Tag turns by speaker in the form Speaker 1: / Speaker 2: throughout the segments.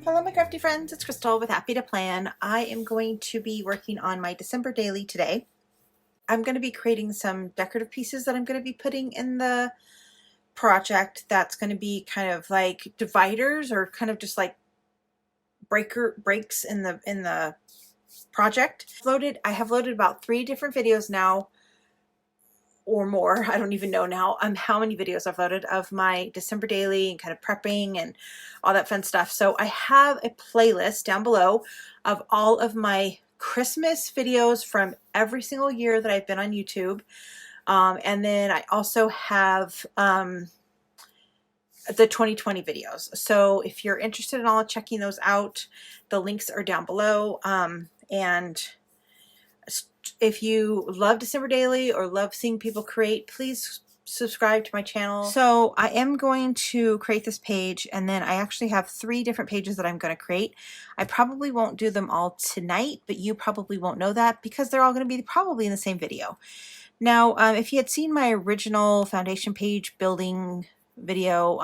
Speaker 1: Hello my crafty friends, it's Crystal with Happy to Plan. I am going to be working on my December daily today. I'm going to be creating some decorative pieces that I'm going to be putting in the project that's going to be kind of like dividers or kind of just like breaks in the project. I have loaded about 3 different videos now or more. I don't even know now how many videos I've loaded of my December daily and kind of prepping and all that fun stuff. So I have a playlist down below of all of my Christmas videos from every single year that I've been on YouTube. And then I also have the 2020 videos. So if you're interested in all checking those out, the links are down below. And if you love December Daily or love seeing people create, please subscribe to my channel. So I am going to create this page, and then I actually have 3 different pages that I'm going to create. I probably won't do them all tonight, but you probably won't know that because they're all going to be probably in the same video. Now, if you had seen my original foundation page building video,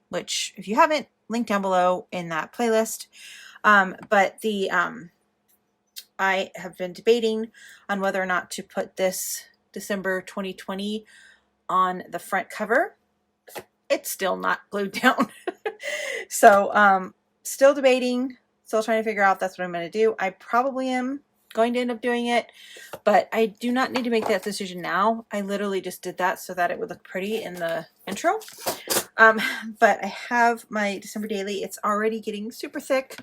Speaker 1: which if you haven't, link down below in that playlist, I have been debating on whether or not to put this December 2020 on the front cover. It's still not glued down. So still debating, still trying to figure out if that's what I'm going to do. I probably am going to end up doing it, but I do not need to make that decision now. I literally just did that so that it would look pretty in the intro. But I have my December daily. It's already getting super thick,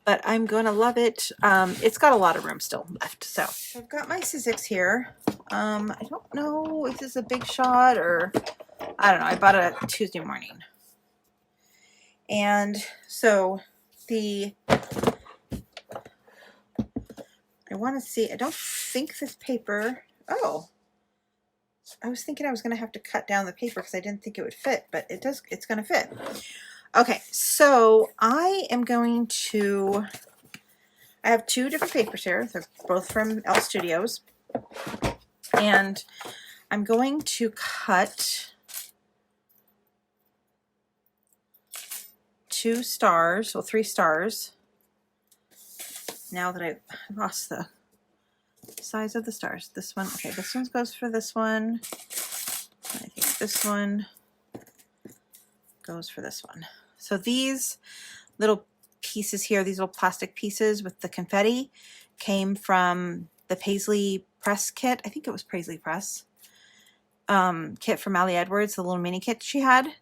Speaker 1: but I'm going to love it. It's got a lot of room still left. So I've got my Sizzix here. I don't know if this is a big shot or I don't know. I bought it Tuesday morning. And so I want to see, I don't think this paper, oh, I was thinking I was going to have to cut down the paper because I didn't think it would fit, but it's going to fit. Okay, so I have 2 different papers here. They're both from Elle Studios. And I'm going to cut 2 stars, well 3 stars. Now that I've lost the size of the stars. This one, okay, this one goes for this one. And I think this one goes for this one. So these little pieces here, these little plastic pieces with the confetti, came from the Paisley Press kit. I think it was Paisley Press kit from Allie Edwards, the little mini kit she had.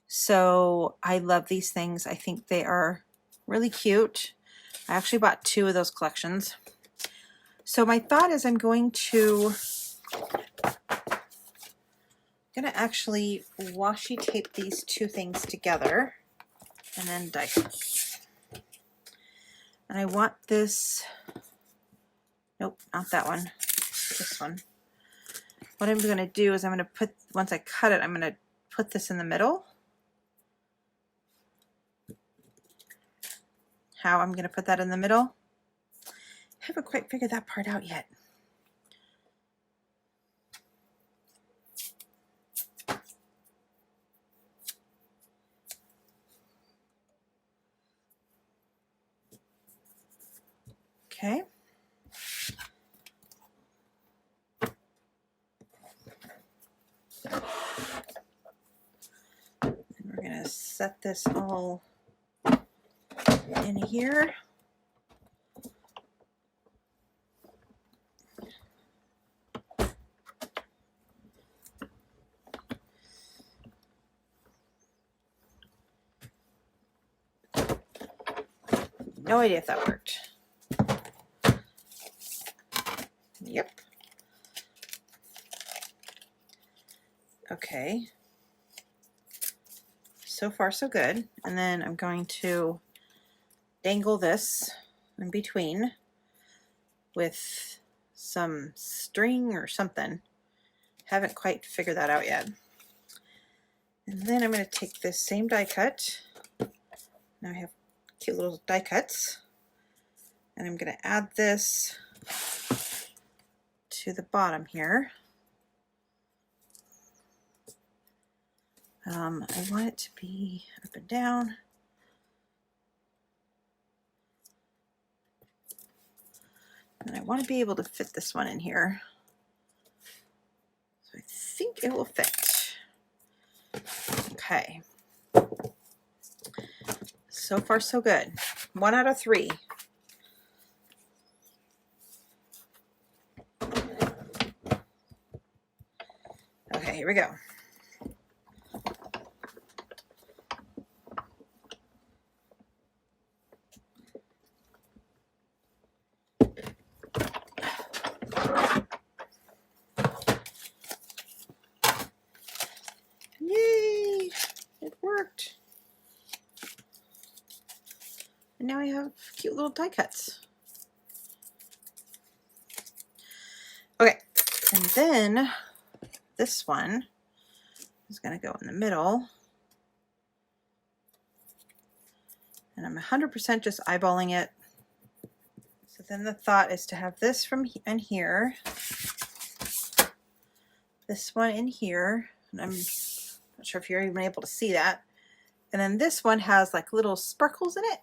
Speaker 1: So I love these things. I think they are really cute. I actually bought 2 of those collections. So my thought is I'm going to actually washi tape these 2 things together and then die cut. And I want this, nope, not that one, this one. What I'm going to do is I'm going to put, once I cut it, I'm going to put this in the middle. How I'm going to put that in the middle, I haven't quite figured that part out yet. Okay. And we're going to set this all in here. No idea if that worked. Yep. Okay. So far so good. And then I'm going to dangle this in between with some string or something. Haven't quite figured that out yet. And then I'm going to take this same die cut. Now I have cute little die cuts. And I'm going to add this to the bottom here. I want it to be up and down. And I want to be able to fit this one in here. So I think it will fit. Okay. So far, so good. 1 out of 3. Okay, here we go. Yay! It worked. And now I have cute little die cuts. Okay, and then this one is going to go in the middle. And I'm 100% just eyeballing it. So then the thought is to have this from in here, this one in here, and I'm not sure if you're even able to see that. And then this one has like little sparkles in it.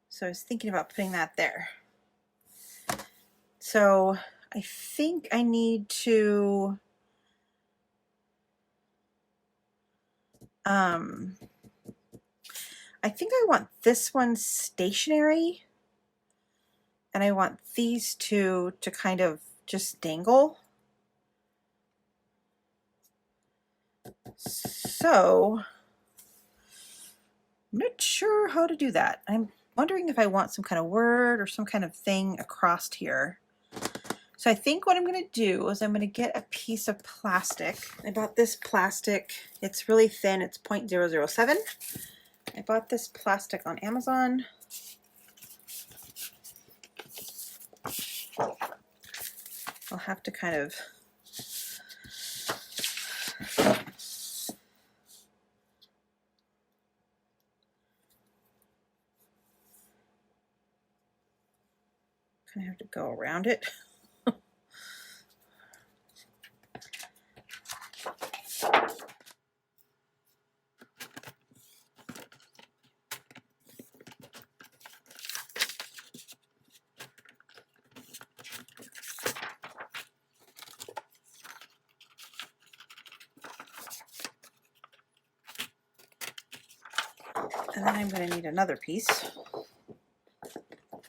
Speaker 1: So I was thinking about putting that there. So I think I need to I think I want this one stationary, and I want these two to kind of just dangle. So I'm not sure how to do that. I'm wondering if I want some kind of word or some kind of thing across here. So I think what I'm going to do is I'm going to get a piece of plastic. I bought this plastic. It's really thin. It's 0.007. I bought this plastic on Amazon. I'll have to kind of have to go around it. And then I'm going to need another piece.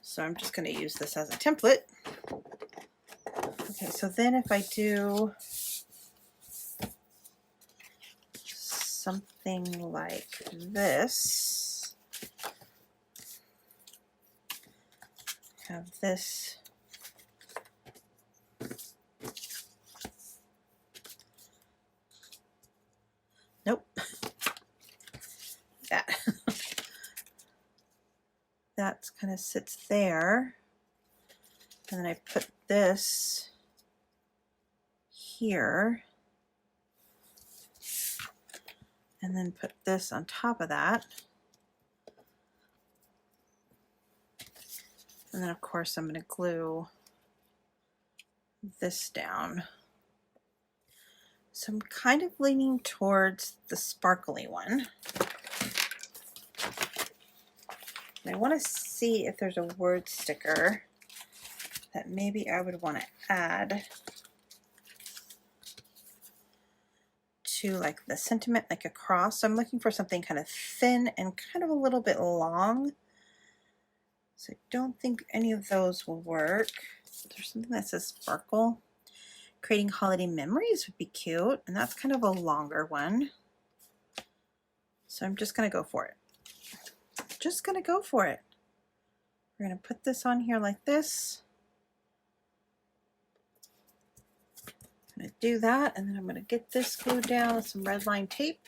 Speaker 1: So I'm just going to use this as a template. Okay, so then if I do something like this, have this nope, that that kind of sits there, and then I put this here, and then put this on top of that, and then of course I'm going to glue this down. So I'm kind of leaning towards the sparkly one. I want to see if there's a word sticker that maybe I would want to add to like the sentiment, like a cross. So I'm looking for something kind of thin and kind of a little bit long. So I don't think any of those will work. There's something that says sparkle. Creating holiday memories would be cute, and that's kind of a longer one. So I'm just going to go for it. Just going to go for it. We're going to put this on here like this. I'm going to do that, and then I'm going to get this glued down with some red line tape.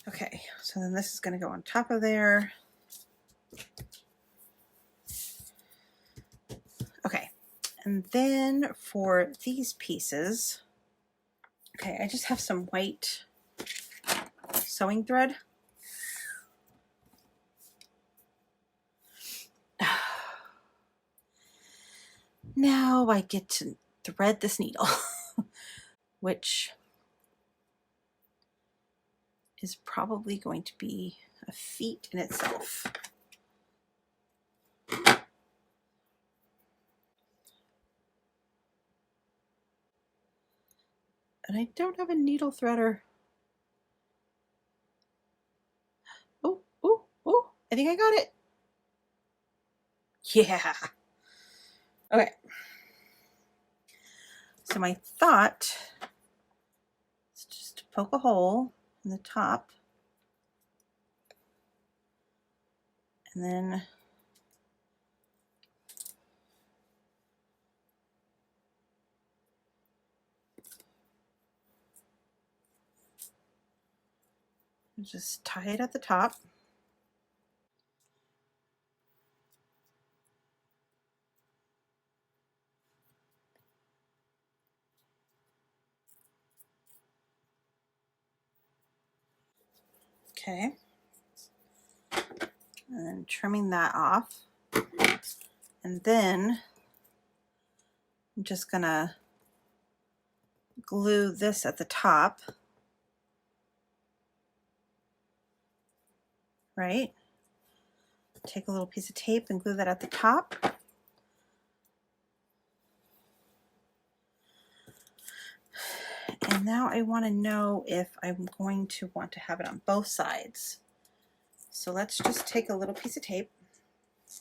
Speaker 1: Okay, so then this is going to go on top of there. Okay, and then for these pieces, okay, I just have some white sewing thread. Now I get to thread this needle, which is probably going to be a feat in itself. And I don't have a needle threader. Oh, oh, oh, I think I got it. Yeah. Okay. So my thought is just to poke a hole in the top. And then just tie it at the top. Okay. And then trimming that off. And then I'm just gonna glue this at the top. Right? Take a little piece of tape and glue that at the top. And now I want to know if I'm going to want to have it on both sides. So let's just take a little piece of tape.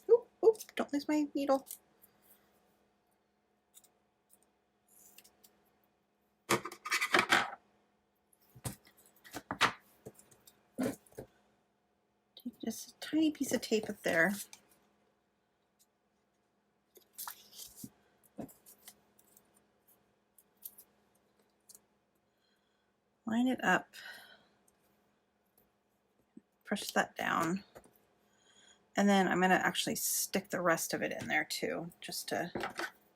Speaker 1: Oop, oop, don't lose my needle. Take just a tiny piece of tape up there. Line it up. Push that down. And then I'm going to actually stick the rest of it in there too, just to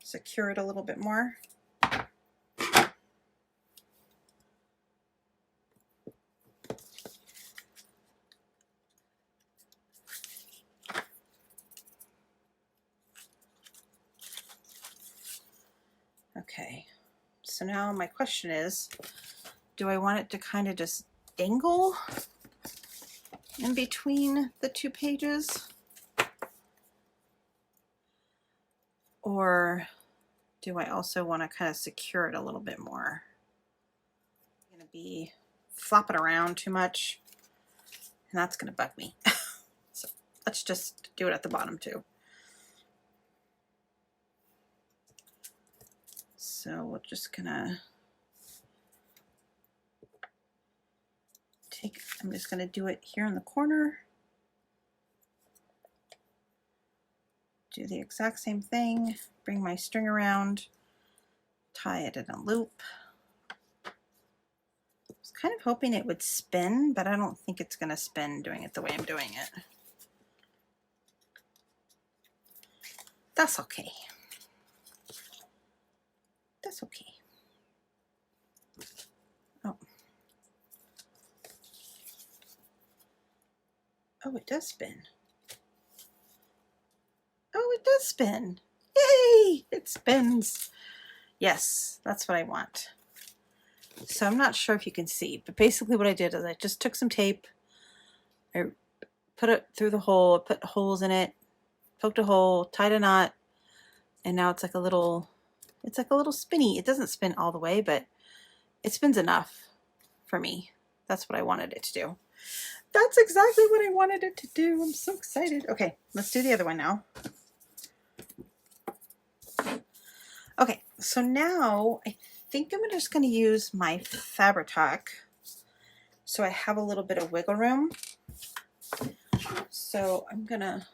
Speaker 1: secure it a little bit more. Okay, so now my question is, do I want it to kind of just dangle in between the two pages? Or do I also want to kind of secure it a little bit more? I'm going to be flopping around too much, and that's going to bug me. So let's just do it at the bottom too. So we're just gonna I'm just gonna do it here in the corner. Do the exact same thing, bring my string around, tie it in a loop. I was kind of hoping it would spin, but I don't think it's gonna spin doing it the way I'm doing it. That's okay. That's okay. Oh. Oh, it does spin. Oh, it does spin. Yay! It spins. Yes, that's what I want. So I'm not sure if you can see, but basically what I did is I just took some tape, I put it through the hole, put holes in it, poked a hole, tied a knot, and now it's like a little spinny. It doesn't spin all the way, but it spins enough for me. That's what I wanted it to do. That's exactly what I wanted it to do. I'm so excited. Okay, let's do the other one now. Okay, so now I think I'm just going to use my Fabri-Tac so I have a little bit of wiggle room. So I'm going to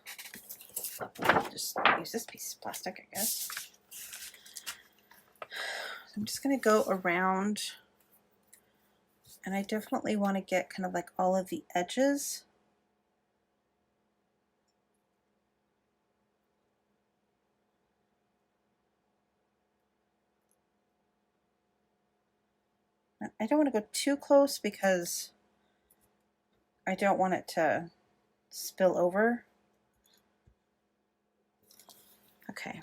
Speaker 1: just use this piece of plastic, I guess. I'm just going to go around, and I definitely want to get kind of like all of the edges. I don't want to go too close because I don't want it to spill over. Okay.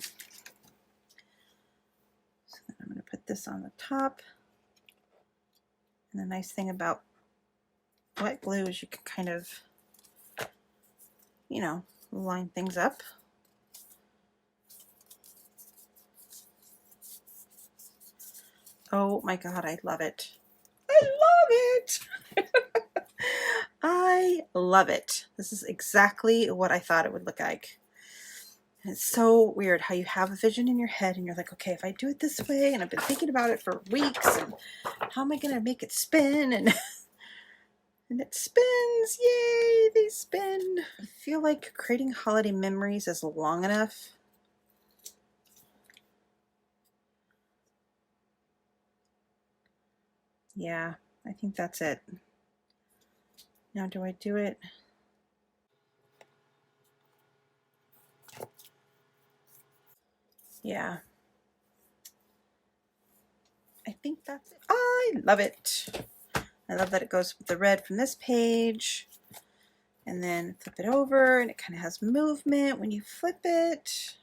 Speaker 1: So then I'm going to put this on the top. And the nice thing about wet glue is you can kind of, you know, line things up. Oh my God, I love it. I love it. I love it. This is exactly what I thought it would look like. And it's so weird how you have a vision in your head and you're like, okay, if I do it this way, and I've been thinking about it for weeks, and how am I going to make it spin? And it spins. Yay, they spin. I feel like creating holiday memories is long enough. Yeah, I think that's it. Now, do I do it? Yeah. I think that's it. I love it. I love that it goes with the red from this page. And then flip it over, and it kind of has movement when you flip it.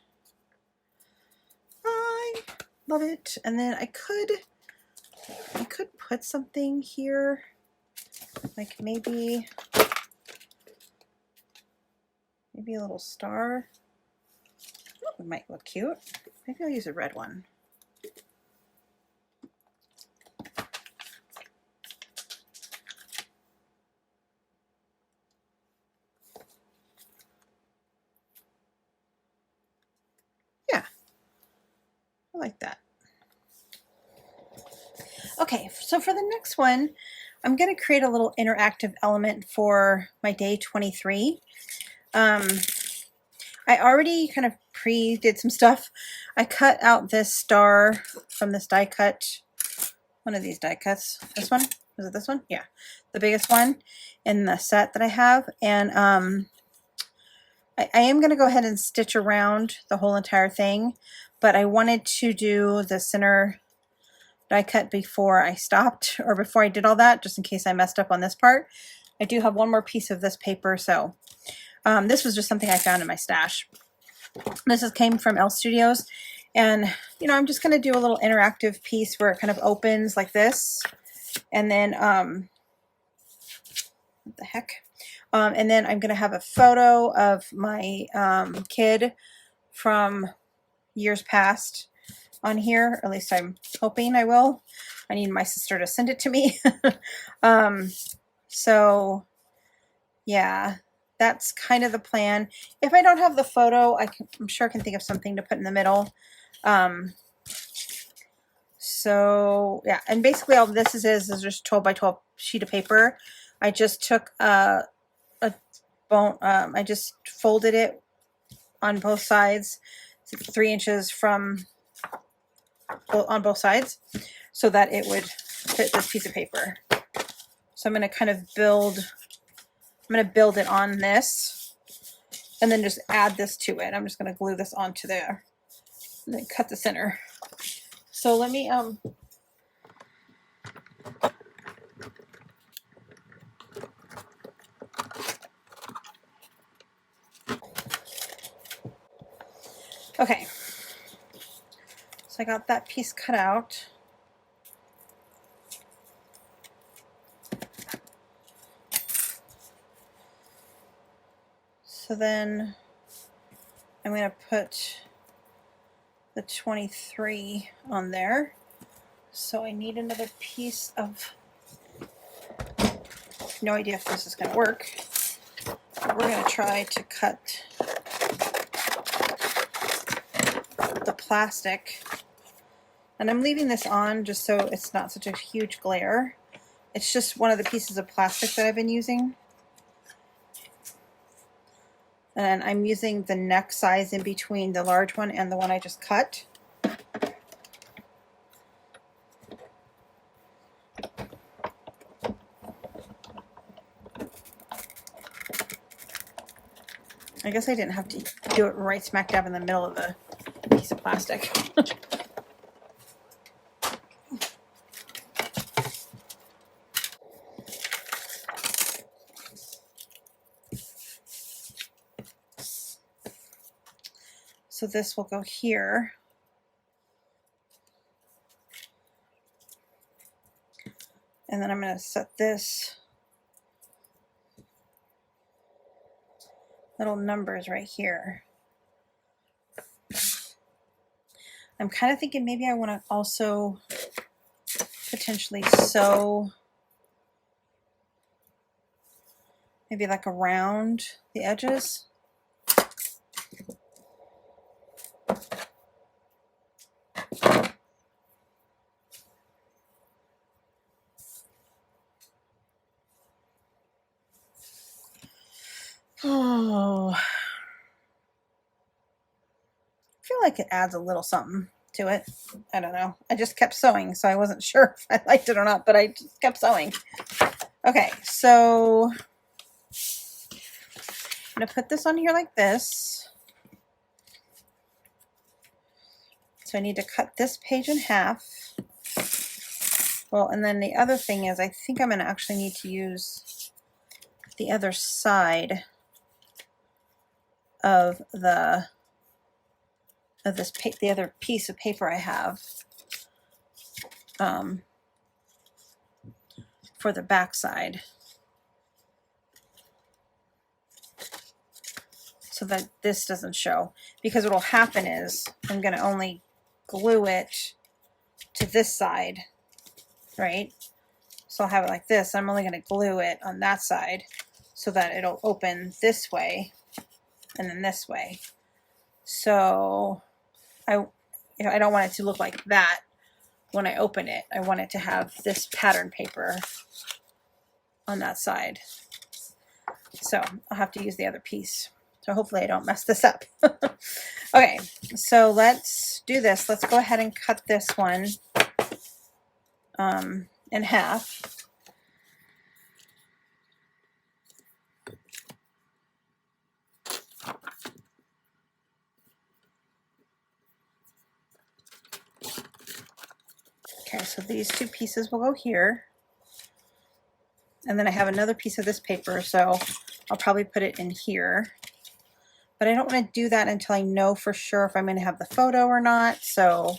Speaker 1: I love it. And then I could put something here, like maybe a little star. Oh, it might look cute. Maybe I'll use a red one. Yeah, I like that. Okay, so for the next one, I'm going to create a little interactive element for my day 23. I already kind of did some stuff. I cut out this star from this die cut, one of these die cuts. This one? Was it this one? Yeah, the biggest one in the set that I have. And I am going to go ahead and stitch around the whole entire thing, but I wanted to do the center die cut before I stopped, or before I did all that, just in case I messed up on this part. I do have one more piece of this paper, so this was just something I found in my stash. This came from Elle Studios, and you know, I'm just going to do a little interactive piece where it kind of opens like this, and then what the heck? And then I'm going to have a photo of my kid from years past on here, or at least I'm hoping I will. I need my sister to send it to me. So yeah, that's kind of the plan. If I don't have the photo, I'm sure I can think of something to put in the middle. So yeah, and basically all this is just 12 by 12 sheet of paper. I just took a bone, I just folded it on both sides, 3 inches from on both sides, so that it would fit this piece of paper. So I'm going to kind of build it on this, and then just add this to it. I'm just going to glue this onto there, and then cut the center. So let me okay, so I got that piece cut out. So then I'm going to put the 23 on there. So I need another piece of, no idea if this is going to work, but we're going to try to cut the plastic. And I'm leaving this on just so it's not such a huge glare. It's just one of the pieces of plastic that I've been using. And I'm using the neck size in between the large one and the one I just cut. I guess I didn't have to do it right smack dab in the middle of the piece of plastic. So this will go here. And then I'm going to set this little numbers right here. I'm kind of thinking maybe I want to also potentially sew maybe like around the edges. Oh, I feel like it adds a little something to it. I don't know. I just kept sewing, so I wasn't sure if I liked it or not, but I just kept sewing. Okay, so I'm going to put this on here like this. So I need to cut this page in half. Well, and then the other thing is I think I'm going to actually need to use the other side of the other piece of paper I have for the back side, so that this doesn't show. Because what will happen is I'm going to only glue it to this side, right? So I'll have it like this. I'm only going to glue it on that side so that it'll open this way and then this way. So I don't want it to look like that when I open it. I want it to have this pattern paper on that side. So I'll have to use the other piece. So hopefully I don't mess this up. Okay, so let's do this. Let's go ahead and cut this one in half. Okay, so these two pieces will go here. And then I have another piece of this paper, so I'll probably put it in here. But I don't want to do that until I know for sure if I'm going to have the photo or not. So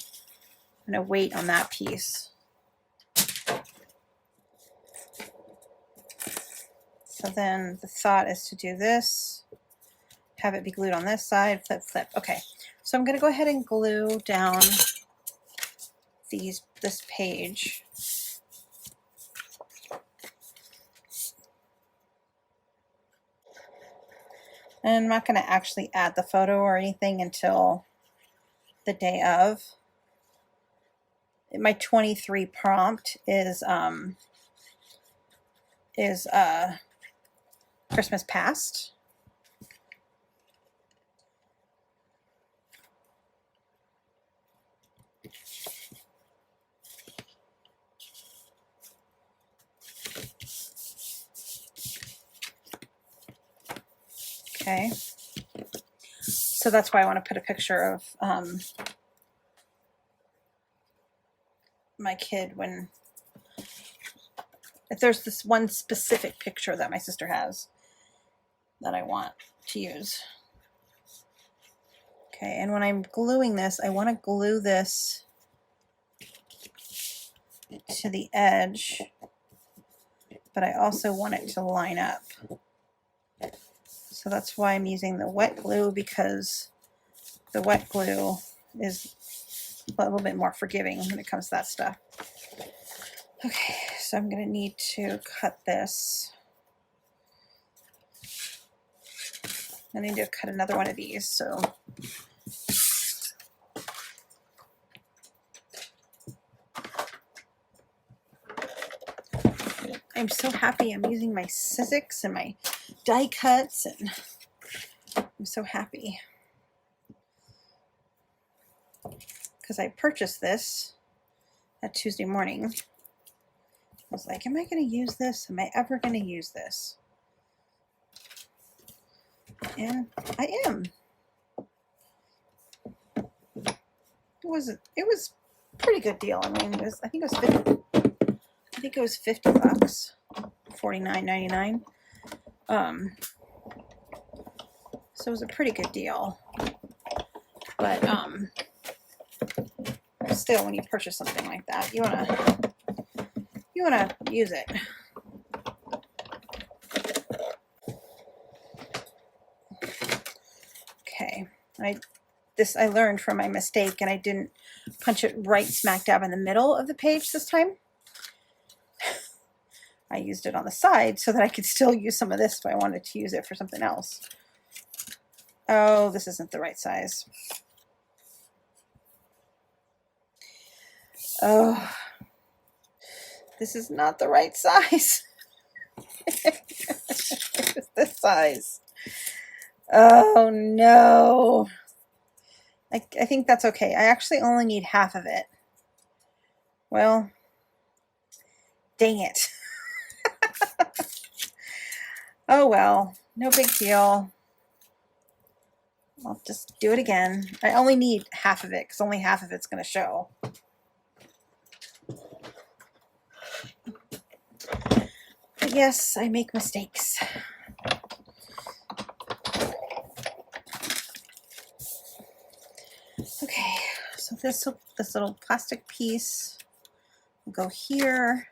Speaker 1: I'm going to wait on that piece. So then the thought is to do this, have it be glued on this side, flip, flip. Okay, so I'm going to go ahead and glue down this page. And I'm not going to actually add the photo or anything until the day of. My 23 prompt is Christmas past. Okay, so that's why I want to put a picture of my kid if there's this one specific picture that my sister has that I want to use. Okay, and when I'm gluing this, I want to glue this to the edge, but I also want it to line up. So that's why I'm using the wet glue, because the wet glue is a little bit more forgiving when it comes to that stuff. Okay, so I'm going to need to cut this. I need to cut another one of these. So I'm so happy I'm using my Sizzix and my die cuts, and I'm so happy because I purchased this that Tuesday morning. I was like, am I going to use this? Am I ever going to use this? And I am. It was a pretty good deal. I mean, I think it was $50, $49.99. So it was a pretty good deal. But still, when you purchase something like that, you wanna use it. Okay, I learned from my mistake, and I didn't punch it right smack dab in the middle of the page this time. I used it on the side so that I could still use some of this if I wanted to use it for something else. Oh, this isn't the right size. Oh, this is not the right size. It's this size. Oh no. I think that's okay. I actually only need half of it. Well, dang it. Oh well, no big deal. I'll just do it again. I only need half of it because only half of it's going to show. But yes, I make mistakes. Okay, so this little plastic piece will go here.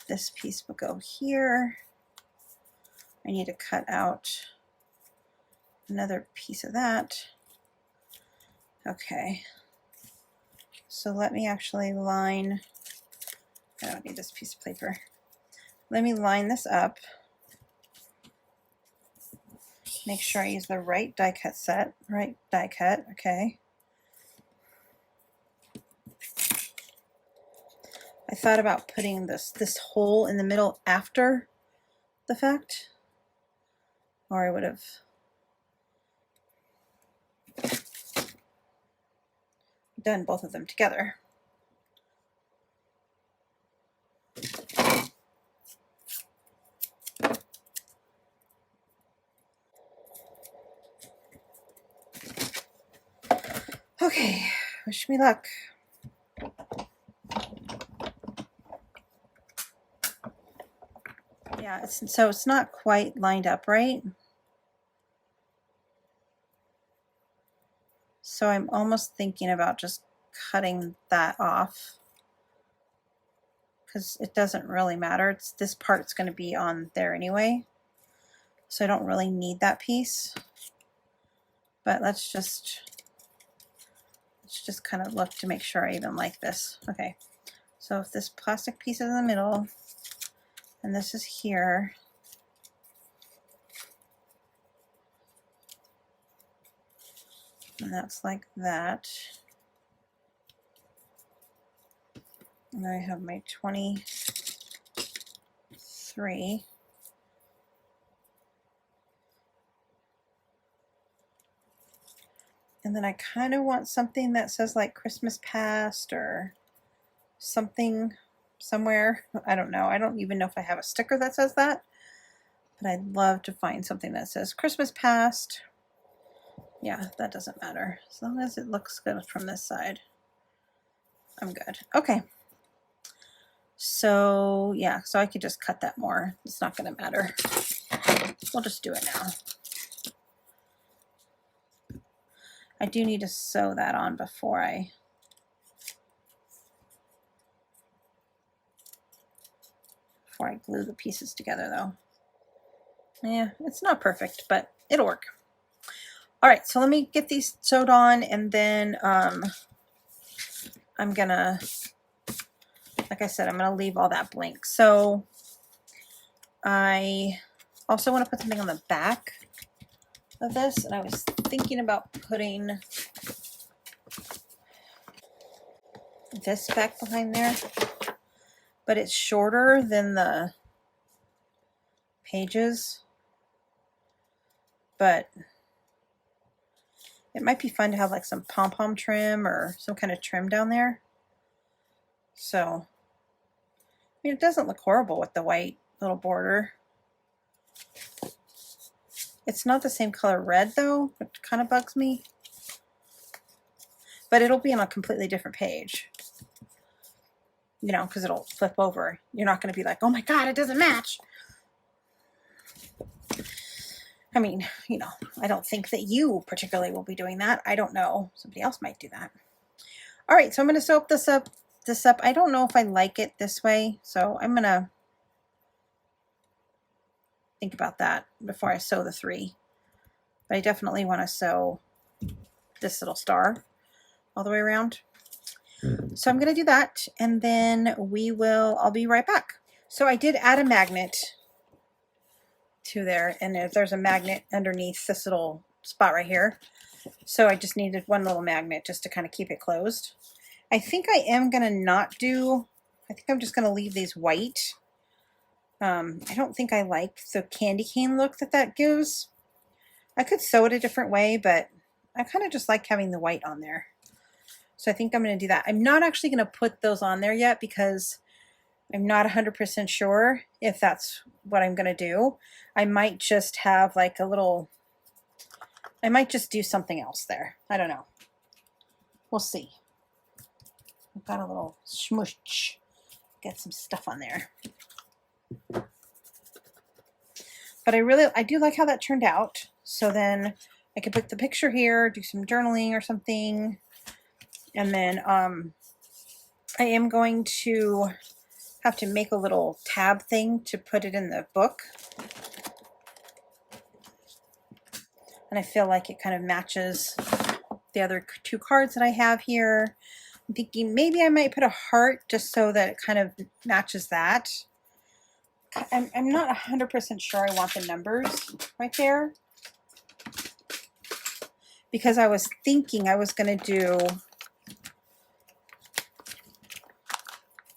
Speaker 1: This piece will go here. I need to cut out another piece of that. Okay, so let me actually line, I don't need this piece of paper. Let me line this up. Make sure I use the right die cut set, right die cut, okay. I thought about putting this hole in the middle after the fact, or I would have done both of them together. Okay, wish me luck. Yeah, it's not quite lined up right. So I'm almost thinking about just cutting that off because it doesn't really matter. This part's going to be on there anyway. So I don't really need that piece. But let's just kind of look to make sure I even like this. Okay, so if this plastic piece is in the middle and this is here, and that's like that, and I have my 23. And then I kind of want something that says like Christmas past or something somewhere. I don't know. I don't even know if I have a sticker that says that. But I'd love to find something that says Christmas past. Yeah, that doesn't matter. As long as it looks good from this side, I'm good. Okay. So yeah, so I could just cut that more. It's not going to matter. We'll just do it now. I do need to sew that on before I glue the pieces together though. Yeah, it's not perfect, but it'll work. All right, so let me get these sewed on, and then I'm gonna, like I said, I'm gonna leave all that blank. So I also want to put something on the back of this, and I was thinking about putting this back behind there, but it's shorter than the pages, but it might be fun to have like some pom-pom trim or some kind of trim down there. So, I mean, it doesn't look horrible with the white little border. It's not the same color red though, which kind of bugs me. But it'll be on a completely different page. You know, because it'll flip over. You're not going to be like, oh my God, it doesn't match. I mean, you know, I don't think that you particularly will be doing that. I don't know. Somebody else might do that. All right, so I'm going to sew this up. I don't know if I like it this way, so I'm going to think about that before I sew the 3. But I definitely want to sew this little star all the way around. So I'm going to do that, and then I'll be right back. So I did add a magnet to there, and there's a magnet underneath this little spot right here. So I just needed one little magnet just to kind of keep it closed. I think I am going to I think I'm just going to leave these white. I don't think I like the candy cane look that gives. I could sew it a different way, but I kind of just like having the white on there. So I think I'm going to do that. I'm not actually going to put those on there yet because I'm not 100% sure if that's what I'm going to do. I might just have like I might just do something else there. I don't know. We'll see. I've got a little smoosh. Get some stuff on there. But I do like how that turned out. So then I could put the picture here, do some journaling or something. And then I am going to have to make a little tab thing to put it in the book. And I feel like it kind of matches the other 2 cards that I have here. I'm thinking maybe I might put a heart just so that it kind of matches that. I'm not 100% sure I want the numbers right there, because I was thinking I was going to do,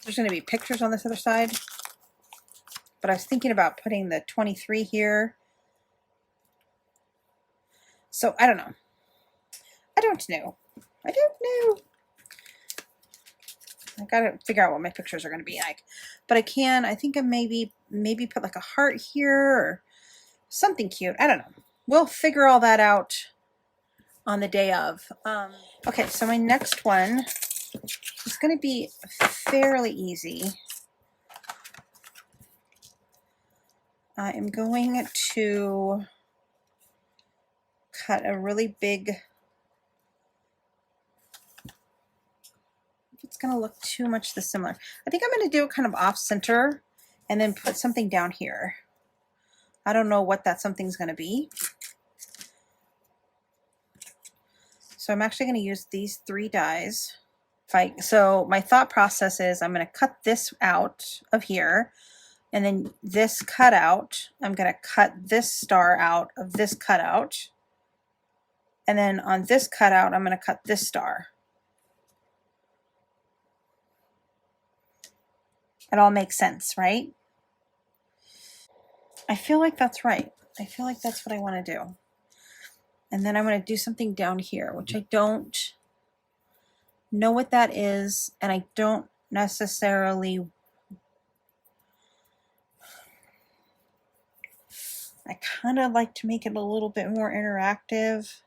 Speaker 1: there's going to be pictures on this other side, but I was thinking about putting the 23 here. So I don't know. I don't know. I gotta figure out what my pictures are going to be like. But I think I maybe put like a heart here or something cute. I don't know. We'll figure all that out on the day of. Okay, so my next one is going to be fairly easy. I am going to cut a really big, it's going to look too much similar. I think I'm going to do it kind of off center and then put something down here. I don't know what that something's going to be. So I'm actually going to use these 3 dies. So my thought process is I'm going to cut this out of here, and then this cutout, I'm going to cut this star out of this cutout. And then on this cutout, I'm going to cut this star. It all makes sense, right? I feel like that's right. I feel like that's what I want to do. And then I'm going to do something down here, which I don't know what that is, and I don't necessarily, I kind of like to make it a little bit more interactive.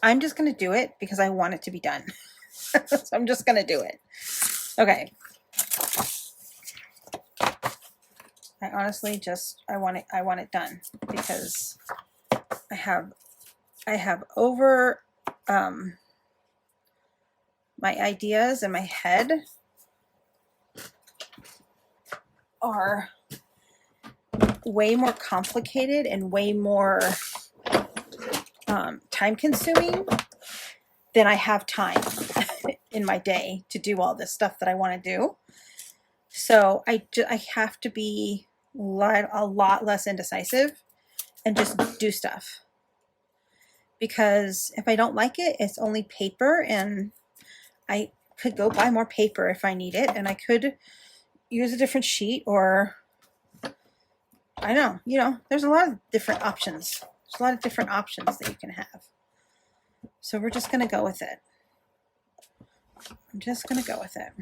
Speaker 1: I'm just going to do it because I want it to be done. So I'm just going to do it. Okay. I honestly just, I want it done because I have over my ideas in my head are way more complicated and way more time consuming than I have time in my day to do all this stuff that I want to do. So I have to be a lot less indecisive and just do stuff. Because if I don't like it, it's only paper, and I could go buy more paper if I need it, and I could use a different sheet, or I don't know, there's a lot of different options. There's a lot of different options that you can have. So we're just going to go with it. I'm just going to go with it.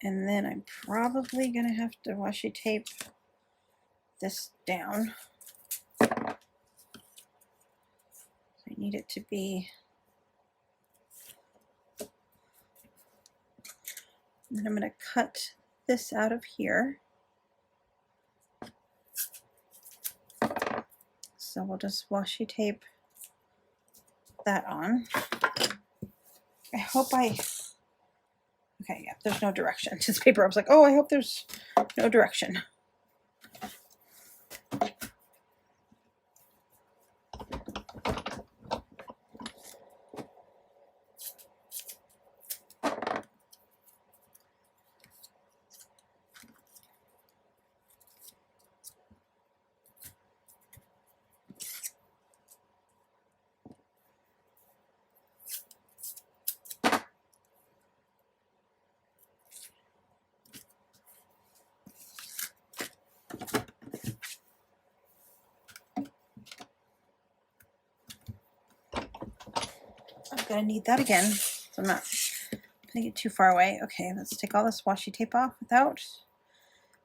Speaker 1: And then I'm probably going to have to washi tape this down. I need it to be And I'm going to cut this out of here. So we'll just washi tape that on. I hope okay, yeah, there's no direction to this paper. I was like, oh, I hope there's no direction. I'm gonna need that again, so I'm not gonna get too far away. Okay, let's take all this washi tape off without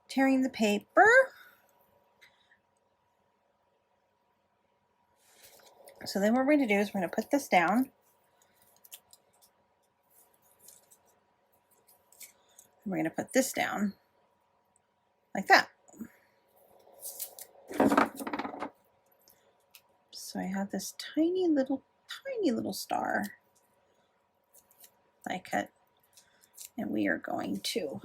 Speaker 1: tearing the paper. So then what we're going to do is we're going to put this down. We're going to put this down like that. So I have this tiny little star I cut, and we are going to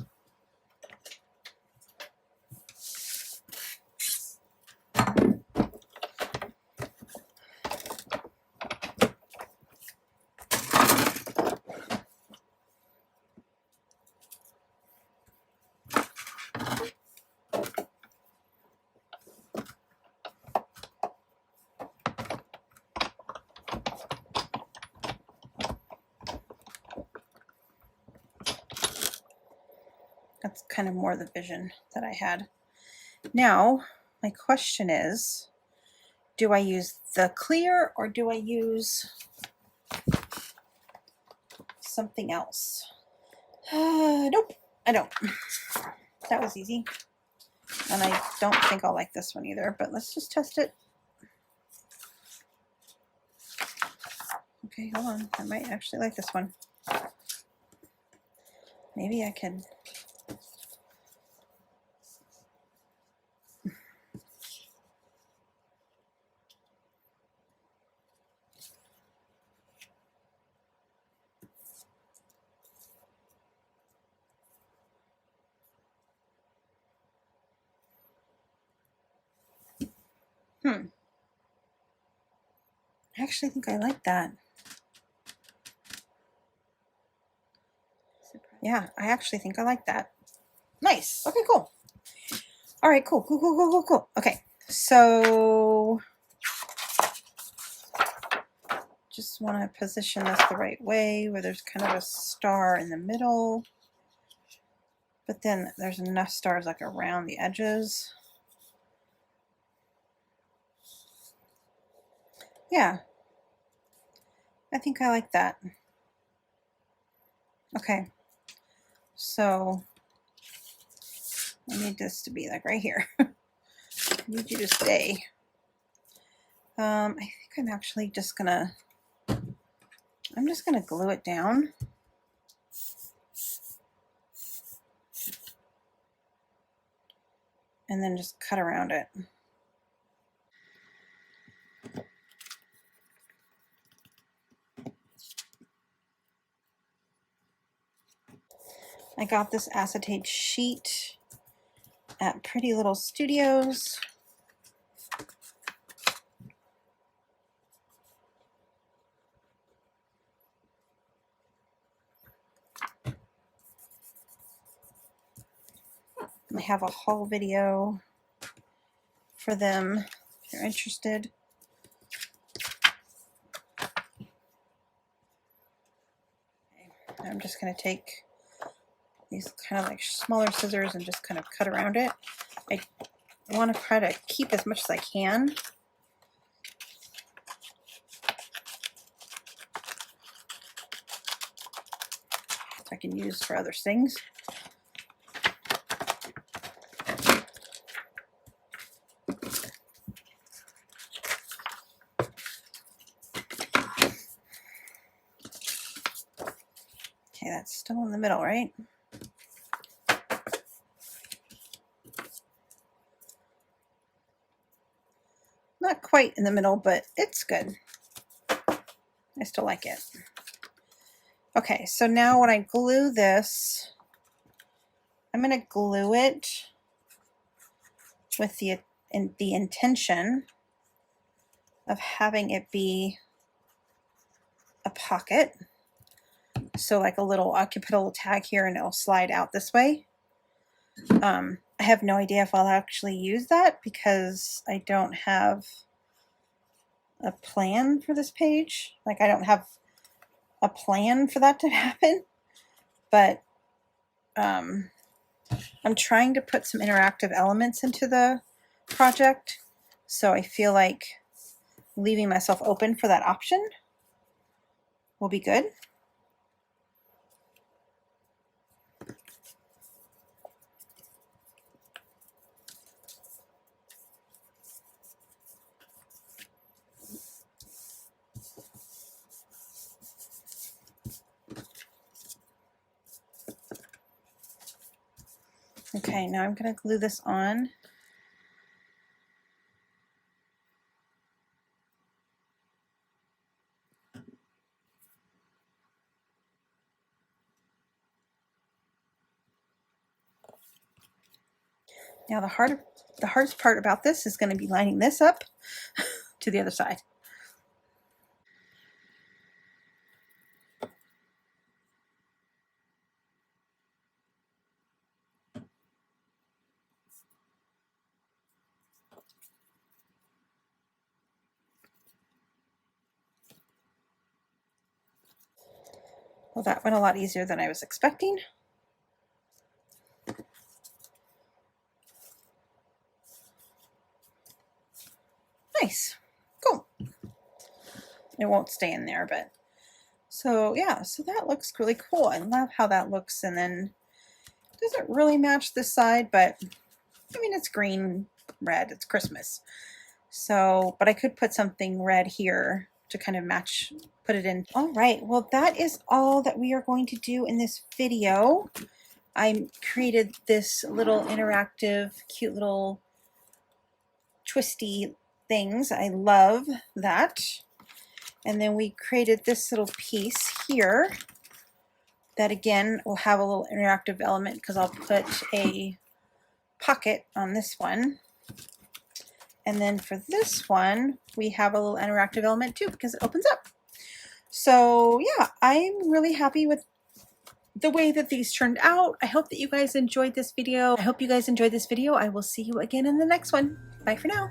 Speaker 1: that's kind of more the vision that I had. Now, my question is, do I use the clear or do I use something else? Nope, I don't. That was easy. And I don't think I'll like this one either, but let's just test it. Okay, hold on. I might actually like this one. Maybe I can. I actually think I like that. Yeah, I actually think I like that. Nice. Okay, cool. All right, cool. Okay, so just want to position this the right way where there's kind of a star in the middle, but then there's enough stars like around the edges. Yeah, I think I like that. Okay, so I need this to be like right here. I need you to stay. I think I'm actually just gonna, glue it down. And then just cut around it. I got this acetate sheet at Pretty Little Studios. I have a haul video for them if you're interested. I'm just going to take these kind of like smaller scissors and just kind of cut around it. I want to try to keep as much as I can. I can use for other things. Okay, that's still in the middle, right? Not quite in the middle, but it's good. I still like it. Okay, so now when I glue this, I'm going to glue it with the intention of having it be a pocket. So like a little I'll put a little tag here and it'll slide out this way. I have no idea if I'll actually use that because I don't have a plan for this page. Like I don't have a plan for that to happen, but I'm trying to put some interactive elements into the project, so I feel like leaving myself open for that option will be good. Okay, now I'm going to glue this on. Now the hardest part about this is going to be lining this up to the other side. Well, that went a lot easier than I was expecting. Nice. Cool. It won't stay in there, but so yeah, so that looks really cool. I love how that looks, and then it doesn't really match this side, but I mean, it's green, red, it's Christmas. So, but I could put something red here to kind of match, put it in. All right, well, that is all that we are going to do in this video. I created this little interactive, cute little twisty things. I love that. And then we created this little piece here that again will have a little interactive element because I'll put a pocket on this one. And then for this one, we have a little interactive element too because it opens up. So yeah, I'm really happy with the way that these turned out. I hope that you guys enjoyed this video. I will see you again in the next one. Bye for now.